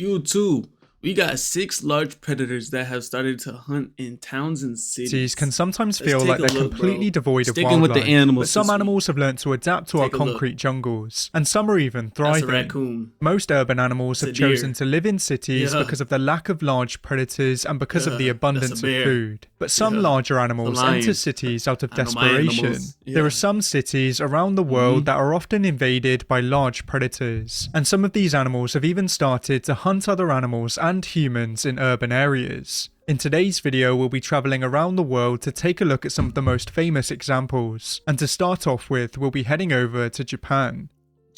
YouTube. We got 6 large predators that have started to hunt in towns and cities. Can sometimes Let's feel take like a they're look, completely bro. devoid of Sticking with the wildlife, animals but some this week. animals have learned to adapt to our Take a look. concrete jungles, and some are even That's a thriving. raccoon. Most urban animals That's have a deer. chosen to live in cities Yeah. because of the lack of large predators and because of the Yeah, abundance that's a of bear. food. But some Yeah, larger it's a animals lion. enter cities out of I know my desperation. animals. There Yeah. are some cities around the world that are often invaded by large predators, and some of these animals have even started to hunt other animals and humans in urban areas. In today's video, we'll be travelling around the world to take a look at some of the most famous examples, and to start off with, we'll be heading over to Japan.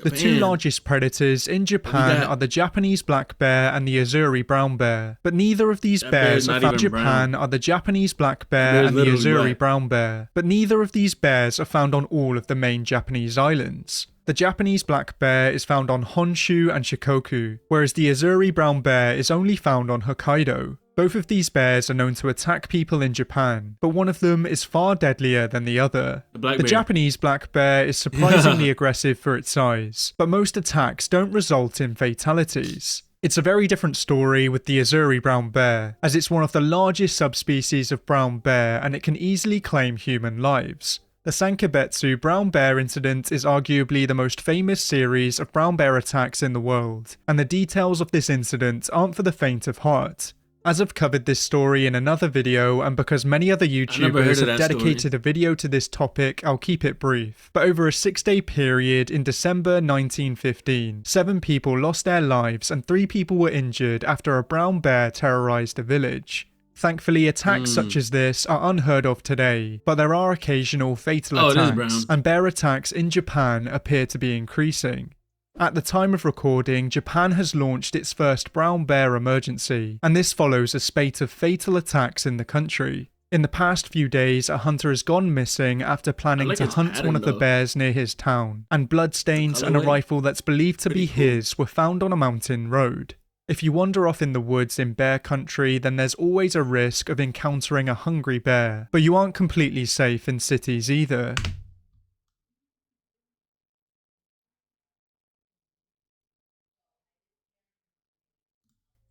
The two largest predators in Japan are the Japanese black bear and the Azuri brown bear, but neither of these bears are found in Japan. Are the Japanese black bear and the Azuri brown bear, but neither of these bears are found on all of the main Japanese islands. The Japanese black bear is found on Honshu and Shikoku, whereas the Azuri brown bear is only found on Hokkaido. Both of these bears are known to attack people in Japan, but one of them is far deadlier than the other. The Japanese black bear is surprisingly aggressive for its size, but most attacks don't result in fatalities. It's a very different story with the Azuri brown bear, as it's one of the largest subspecies of brown bear and it can easily claim human lives. The Sankabetsu brown bear incident is arguably the most famous series of brown bear attacks in the world, and the details of this incident aren't for the faint of heart. As I've covered this story in another video, and because many other YouTubers have dedicated a video to this topic, I'll keep it brief. But over a 6-day period in December 1915, 7 people lost their lives and 3 people were injured after a brown bear terrorized a village. Thankfully, attacks such as this are unheard of today, but there are occasional fatal attacks, and bear attacks in Japan appear to be increasing. At the time of recording, Japan has launched its first brown bear emergency, and this follows a spate of fatal attacks in the country. In the past few days, a hunter has gone missing after planning to hunt one of the bears near his town, and bloodstains and a rifle that's believed to be his were found on a mountain road. If you wander off in the woods in bear country, then there's always a risk of encountering a hungry bear, but you aren't completely safe in cities either.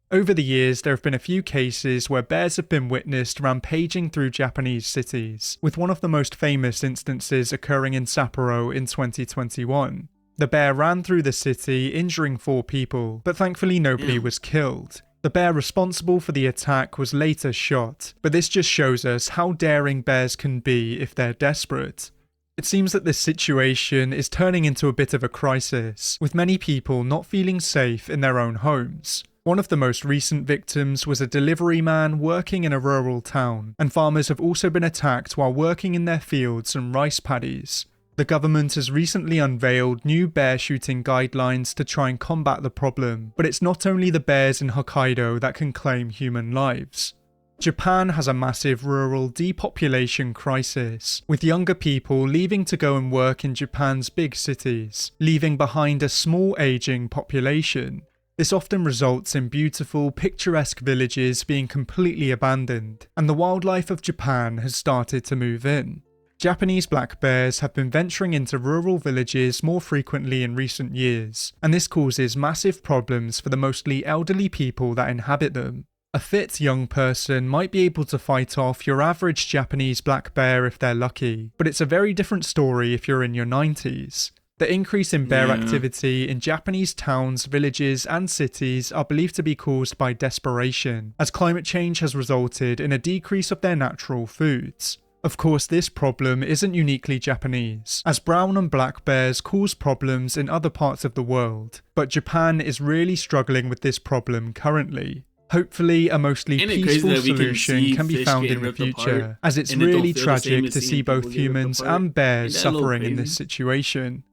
Over the years, there have been a few cases where bears have been witnessed rampaging through Japanese cities, with one of the most famous instances occurring in Sapporo in 2021. The bear ran through the city, injuring 4 people, but thankfully nobody was killed. The bear responsible for the attack was later shot, but this just shows us how daring bears can be if they're desperate. It seems that this situation is turning into a bit of a crisis, with many people not feeling safe in their own homes. One of the most recent victims was a delivery man working in a rural town, and farmers have also been attacked while working in their fields and rice paddies. The government has recently unveiled new bear shooting guidelines to try and combat the problem, but it's not only the bears in Hokkaido that can claim human lives. Japan has a massive rural depopulation crisis, with younger people leaving to go and work in Japan's big cities, leaving behind a small aging population. This often results in beautiful, picturesque villages being completely abandoned, and the wildlife of Japan has started to move in. Japanese black bears have been venturing into rural villages more frequently in recent years, and this causes massive problems for the mostly elderly people that inhabit them. A fit young person might be able to fight off your average Japanese black bear if they're lucky, but it's a very different story if you're in your 90s. The increase in bear activity in Japanese towns, villages and cities are believed to be caused by desperation, as climate change has resulted in a decrease of their natural foods. Of course, this problem isn't uniquely Japanese, as brown and black bears cause problems in other parts of the world, but Japan is really struggling with this problem currently. Hopefully, a mostly peaceful solution can be found in the future, as it's really tragic to see both humans and bears suffering in this situation.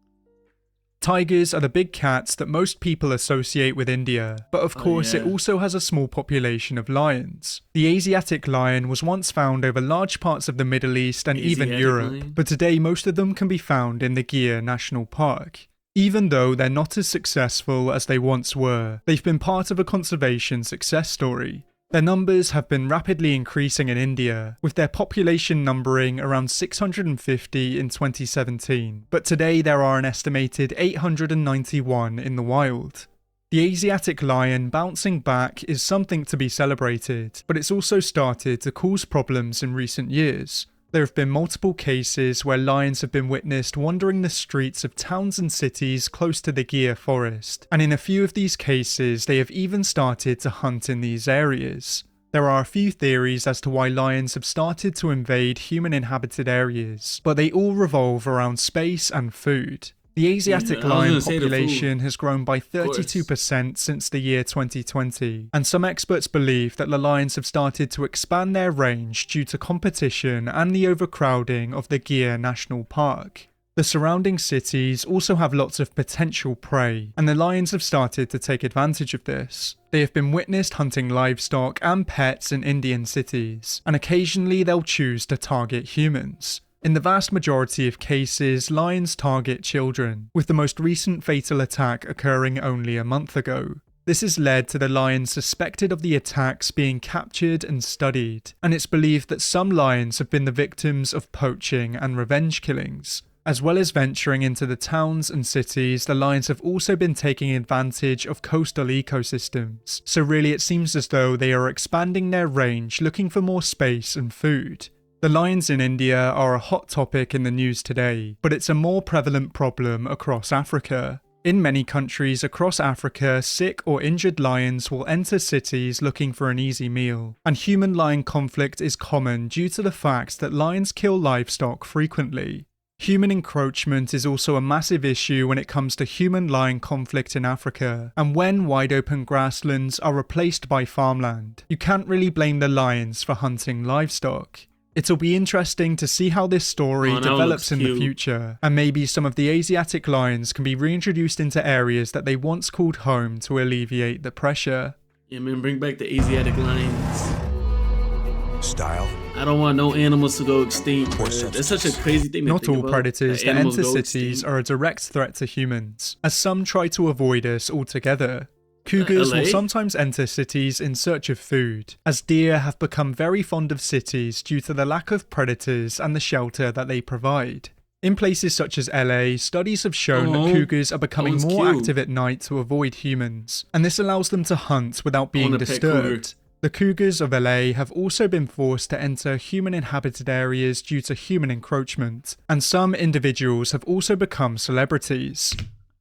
Tigers are the big cats that most people associate with India, but of course it also has a small population of lions. The Asiatic lion was once found over large parts of the Middle East and even Europe, but today most of them can be found in the Gir National Park. Even though they're not as successful as they once were, they've been part of a conservation success story. Their numbers have been rapidly increasing in India, with their population numbering around 650 in 2017, but today there are an estimated 891 in the wild. The Asiatic lion bouncing back is something to be celebrated, but it's also started to cause problems in recent years. There have been multiple cases where lions have been witnessed wandering the streets of towns and cities close to the Gir forest, and in a few of these cases they have even started to hunt in these areas. There are a few theories as to why lions have started to invade human-inhabited areas, but they all revolve around space and food. The Asiatic lion population has grown by 32% since the year 2020, and some experts believe that the lions have started to expand their range due to competition and the overcrowding of the Gir National Park. The surrounding cities also have lots of potential prey, and the lions have started to take advantage of this. They have been witnessed hunting livestock and pets in Indian cities, and occasionally they'll choose to target humans. In the vast majority of cases, lions target children, with the most recent fatal attack occurring only a month ago. This has led to the lions suspected of the attacks being captured and studied, and it's believed that some lions have been the victims of poaching and revenge killings. As well as venturing into the towns and cities, the lions have also been taking advantage of coastal ecosystems, so really it seems as though they are expanding their range looking for more space and food. The lions in India are a hot topic in the news today, but it's a more prevalent problem across Africa. In many countries across Africa, sick or injured lions will enter cities looking for an easy meal, and human-lion conflict is common due to the fact that lions kill livestock frequently. Human encroachment is also a massive issue when it comes to human-lion conflict in Africa, and when wide-open grasslands are replaced by farmland, you can't really blame the lions for hunting livestock. It'll be interesting to see how this story develops in the future, and maybe some of the Asiatic lions can be reintroduced into areas that they once called home to alleviate the pressure. Yeah, man, bring back the Asiatic lions. Style. I don't want no animals to go extinct. That's such a crazy thing to Not think all about, predators that enter cities are a direct threat to humans, as some try to avoid us altogether. Cougars will sometimes enter cities in search of food, as deer have become very fond of cities due to the lack of predators and the shelter that they provide. In places such as LA, studies have shown that cougars are becoming more active at night to avoid humans, and this allows them to hunt without being disturbed. The cougars of LA have also been forced to enter human-inhabited areas due to human encroachment, and some individuals have also become celebrities.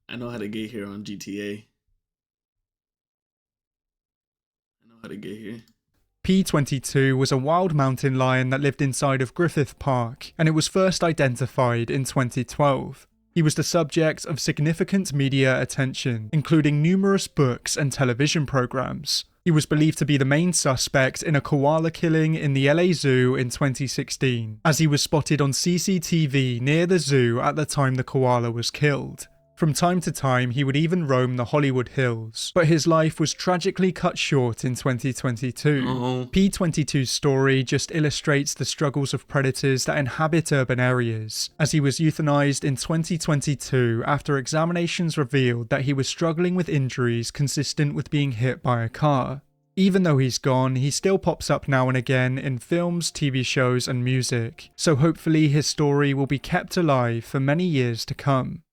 I know how to get here on GTA. How to get here. P22 was a wild mountain lion that lived inside of Griffith Park, and it was first identified in 2012. He was the subject of significant media attention, including numerous books and television programs. He was believed to be the main suspect in a koala killing in the LA Zoo in 2016, as he was spotted on CCTV near the zoo at the time the koala was killed. From time to time, he would even roam the Hollywood Hills, but his life was tragically cut short in 2022. P22's story just illustrates the struggles of predators that inhabit urban areas, as he was euthanized in 2022 after examinations revealed that he was struggling with injuries consistent with being hit by a car. Even though he's gone, he still pops up now and again in films, TV shows, and music, so hopefully his story will be kept alive for many years to come.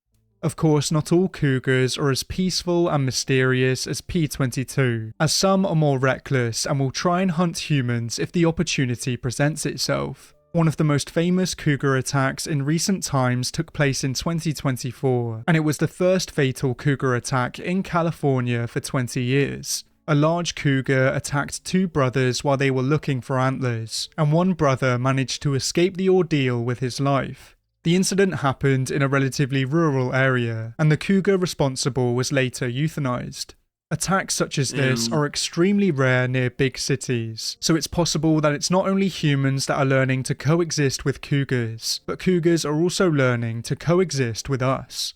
Of course, not all cougars are as peaceful and mysterious as P22, as some are more reckless and will try and hunt humans if the opportunity presents itself. One of the most famous cougar attacks in recent times took place in 2024, and it was the first fatal cougar attack in California for 20 years. A large cougar attacked two brothers while they were looking for antlers, and one brother managed to escape the ordeal with his life. The incident happened in a relatively rural area, and the cougar responsible was later euthanized. Attacks such as this are extremely rare near big cities, so it's possible that it's not only humans that are learning to coexist with cougars, but cougars are also learning to coexist with us.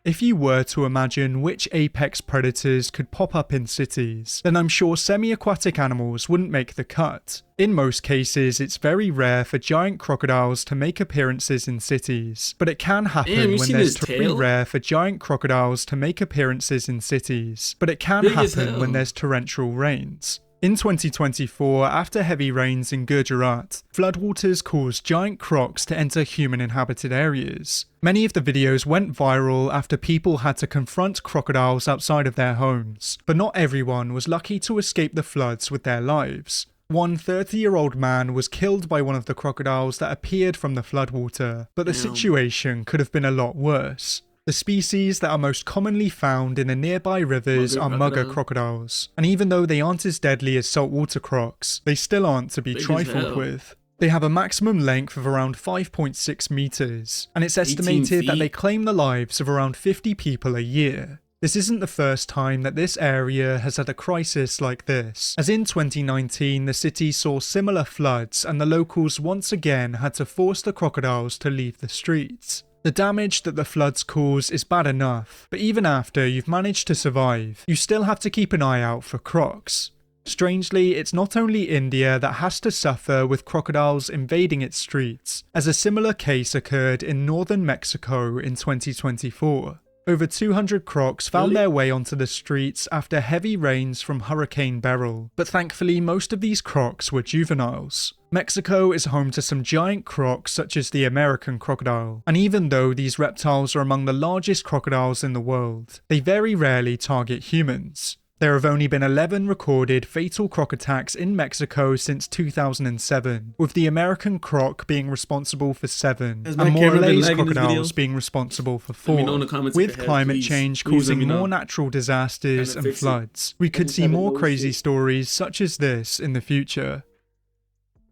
If you were to imagine which apex predators could pop up in cities, then I'm sure semi-aquatic animals wouldn't make the cut. In most cases, it's very rare for giant crocodiles to make appearances in cities, but it can happen when there's torrential rains. In 2024, after heavy rains in Gujarat, floodwaters caused giant crocs to enter human-inhabited areas. Many of the videos went viral after people had to confront crocodiles outside of their homes, but not everyone was lucky to escape the floods with their lives. One 30-year-old man was killed by one of the crocodiles that appeared from the floodwater, but the situation could have been a lot worse. The species that are most commonly found in the nearby rivers are mugger crocodiles, and even though they aren't as deadly as saltwater crocs, they still aren't to be trifled with. They have a maximum length of around 5.6 meters, and it's estimated that they claim the lives of around 50 people a year. This isn't the first time that this area has had a crisis like this, as in 2019 the city saw similar floods and the locals once again had to force the crocodiles to leave the streets. The damage that the floods cause is bad enough, but even after you've managed to survive, you still have to keep an eye out for crocs. Strangely, it's not only India that has to suffer with crocodiles invading its streets, as a similar case occurred in northern Mexico in 2024. Over 200 crocs found their way onto the streets after heavy rains from Hurricane Beryl, but thankfully most of these crocs were juveniles. Mexico is home to some giant crocs such as the American crocodile, and even though these reptiles are among the largest crocodiles in the world, they very rarely target humans. There have only been 11 recorded fatal croc attacks in Mexico since 2007, with the American croc being responsible for 7, and Morales crocodiles being responsible for 4. With climate change causing more natural disasters and floods, we could see more crazy stories such as this in the future.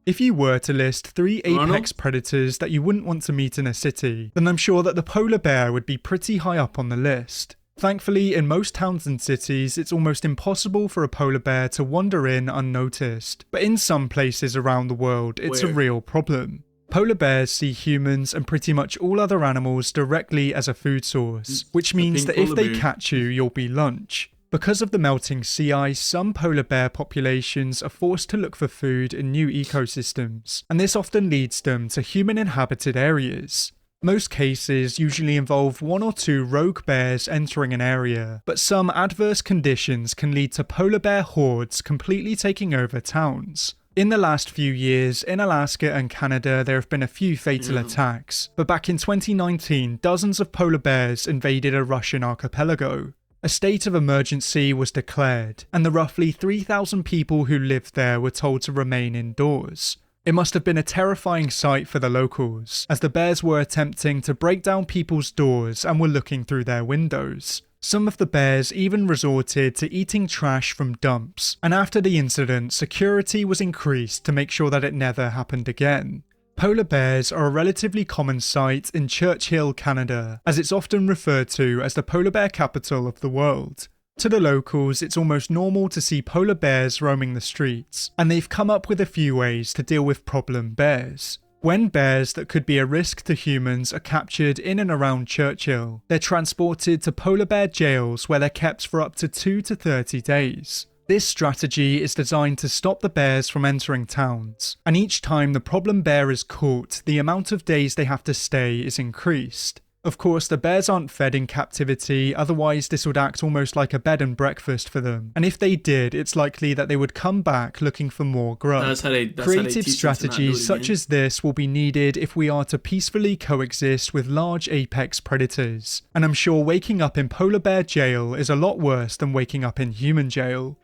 If you were to list 3 apex predators that you wouldn't want to meet in a city, then I'm sure that the polar bear would be pretty high up on the list. Thankfully, in most towns and cities, it's almost impossible for a polar bear to wander in unnoticed, but in some places around the world, it's a real problem. Polar bears see humans and pretty much all other animals directly as a food source, which means that if they catch you, you'll be lunch. Because of the melting sea ice, some polar bear populations are forced to look for food in new ecosystems, and this often leads them to human-inhabited areas. Most cases usually involve 1 or 2 rogue bears entering an area, but some adverse conditions can lead to polar bear hordes completely taking over towns. In the last few years, in Alaska and Canada, there have been a few fatal attacks, but back in 2019, dozens of polar bears invaded a Russian archipelago. A state of emergency was declared, and the roughly 3,000 people who lived there were told to remain indoors. It must have been a terrifying sight for the locals, as the bears were attempting to break down people's doors and were looking through their windows. Some of the bears even resorted to eating trash from dumps, and after the incident, security was increased to make sure that it never happened again. Polar bears are a relatively common sight in Churchill, Canada, as it's often referred to as the polar bear capital of the world. To the locals, it's almost normal to see polar bears roaming the streets, and they've come up with a few ways to deal with problem bears. When bears that could be a risk to humans are captured in and around Churchill, they're transported to polar bear jails where they're kept for up to 2 to 30 days. This strategy is designed to stop the bears from entering towns, and each time the problem bear is caught, the amount of days they have to stay is increased. Of course, the bears aren't fed in captivity, otherwise this would act almost like a bed and breakfast for them. And if they did, it's likely that they would come back looking for more grub. Creative strategies such as this will be needed if we are to peacefully coexist with large apex predators. And I'm sure waking up in polar bear jail is a lot worse than waking up in human jail.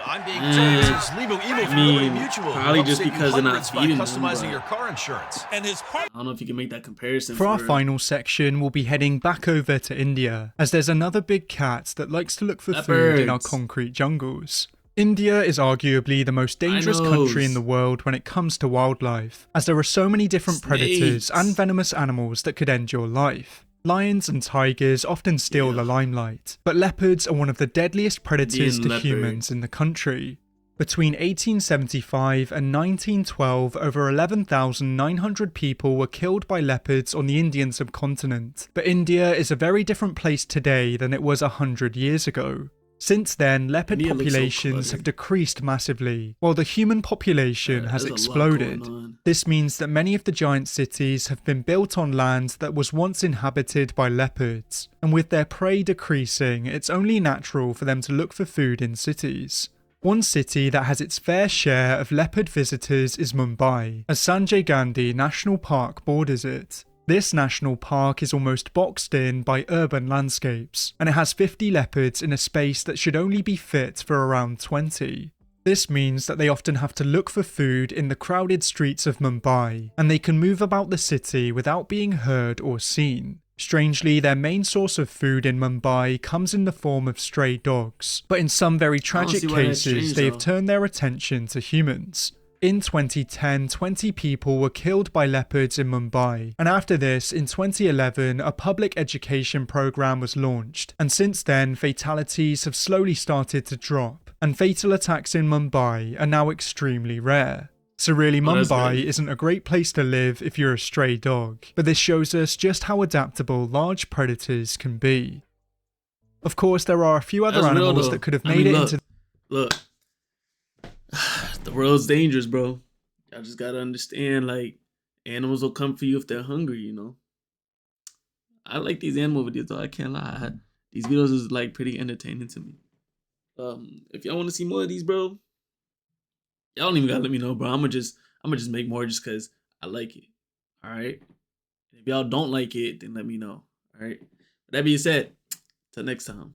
I'm being told it's legal email from Liberty Mutual. Probably just because they're not feeding them, customizing your car insurance. And his I don't know if you can make that comparison. For our final section, we'll be heading back over to India, as there's another big cat that likes to look for food in our concrete jungles. India is arguably the most dangerous country in the world when it comes to wildlife, as there are so many different predators and venomous animals that could end your life. Lions and tigers often steal the limelight, but leopards are one of the deadliest predators to humans in the country. Between 1875 and 1912, over 11,900 people were killed by leopards on the Indian subcontinent, but India is a very different place today than it was 100 years ago. Since then, leopard populations have decreased massively, while the human population has exploded. This means that many of the giant cities have been built on land that was once inhabited by leopards, and with their prey decreasing, it's only natural for them to look for food in cities. One city that has its fair share of leopard visitors is Mumbai, as Sanjay Gandhi National Park borders it. This national park is almost boxed in by urban landscapes, and it has 50 leopards in a space that should only be fit for around 20. This means that they often have to look for food in the crowded streets of Mumbai, and they can move about the city without being heard or seen. Strangely, their main source of food in Mumbai comes in the form of stray dogs, but in some very tragic cases, they have turned their attention to humans. In 2010, 20 people were killed by leopards in Mumbai, and after this, in 2011, a public education program was launched, and since then, fatalities have slowly started to drop, and fatal attacks in Mumbai are now extremely rare. So really, Mumbai isn't a great place to live if you're a stray dog, but this shows us just how adaptable large predators can be. Of course, there are a few other animals that could have made it into... Look, the world's dangerous, bro. Y'all just gotta understand, like, animals will come for you if they're hungry, you know? I like these animal videos, though, I can't lie. These videos is, like, pretty entertaining to me. If y'all want to see more of these, bro, y'all don't even gotta let me know, bro. I'ma just make more just cause I like it. Alright? If y'all don't like it, then let me know. Alright? That being said, till next time.